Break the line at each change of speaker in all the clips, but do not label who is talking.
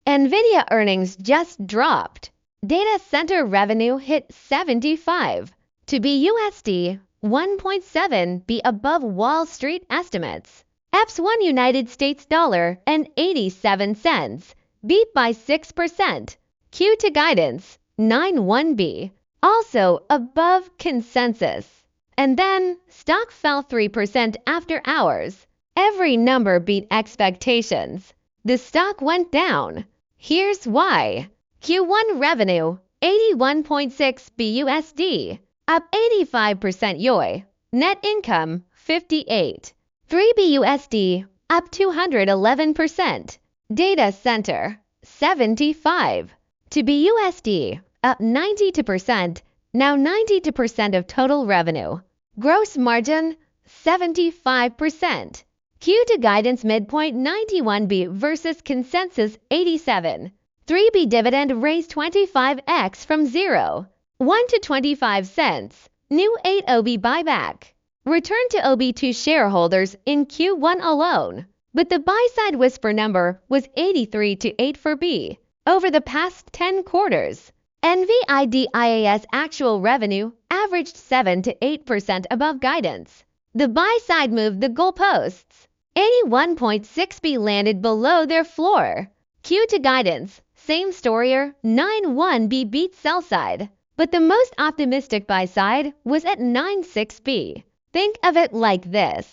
NVIDIA earnings just dropped. Data center revenue hit 75 to be USD 1.7 be above Wall Street estimates. EPS 1 United States dollar and 87 cents, beat by 6%. Q to guidance 91B, also above consensus. And then stock fell 3% after hours. Every number beat expectations. The stock went down. Here's why. Q1 revenue 81.6 BUSD, up 85% YoY. Net income 58. 3 BUSD, up 211%. Data center 75 to BUSD, up 92%. Now 92% of total revenue. Gross margin 75%. Q to guidance midpoint 91B versus consensus 87. 3B dividend raised 25x from 0. 1 to 25 cents. New 8 OB buyback. Return to OB to shareholders in Q1 alone. But the buy-side whisper number was 83 to 8 for B. Over the past 10 quarters, NVIDIA's actual revenue averaged 7 to 8% above guidance. The buy-side moved the goalposts. 81.6B landed below their floor. Q to guidance, same story, 91B beat sell side. But the most optimistic buy side was at 96B. Think of it like this.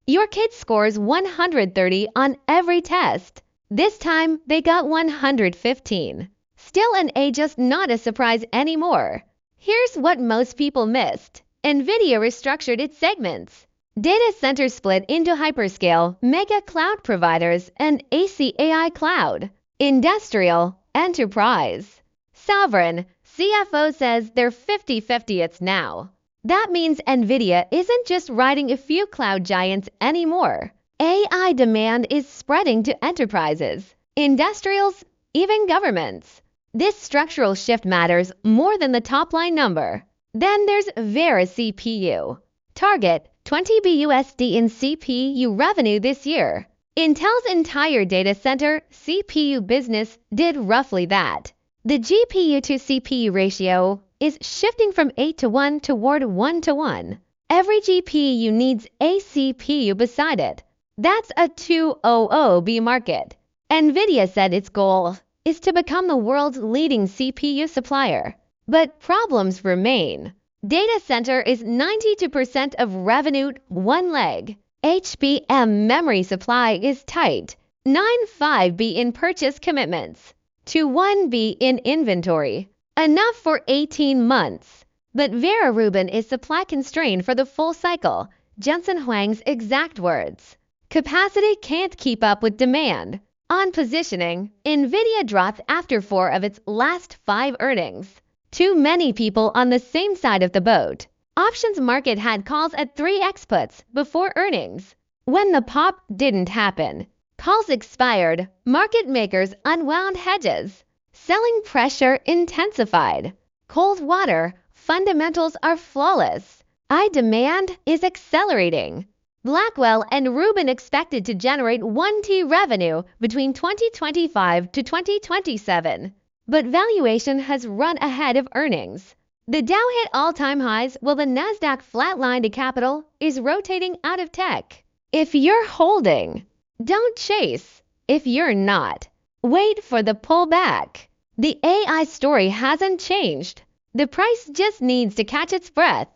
Your kid scores 130 on every test. This time, they got 115. Still an A, just not a surprise anymore. Here's what most people missed. NVIDIA restructured its segments. Data center split into hyperscale, mega cloud providers, and ACAI cloud. Industrial, enterprise. Sovereign, CFO says they're 50-50 it's now. That means NVIDIA isn't just riding a few cloud giants anymore. AI demand is spreading to enterprises, industrials, even governments. This structural shift matters more than the top-line number. Then there's Vera CPU. Target 20 BUSD in CPU revenue this year. Intel's entire data center CPU business did roughly that. The GPU to CPU ratio is shifting from 8 to 1 toward 1 to 1. Every GPU needs a CPU beside it. That's a 200B market. NVIDIA said its goal is to become the world's leading CPU supplier. But problems remain. Data center is 92% of revenue, one leg. HBM memory supply is tight. 95B in purchase commitments. To 1B in inventory. Enough for 18 months. But Vera Rubin is supply constrained for the full cycle. Jensen Huang's exact words. Capacity can't keep up with demand. On positioning, NVIDIA dropped after 4 of its last 5 earnings. Too many people on the same side of the boat. Options market had calls at 3x puts before earnings. When the pop didn't happen, calls expired, market makers unwound hedges. Selling pressure intensified. Cold water, fundamentals are flawless. Demand is accelerating. Blackwell and Rubin expected to generate 1T revenue between 2025 to 2027. But valuation has run ahead of earnings. The Dow hit all-time highs while the Nasdaq flatlined. A capital is rotating out of tech. If you're holding, don't chase. If you're not, wait for the pullback. The AI story hasn't changed. The price just needs to catch its breath.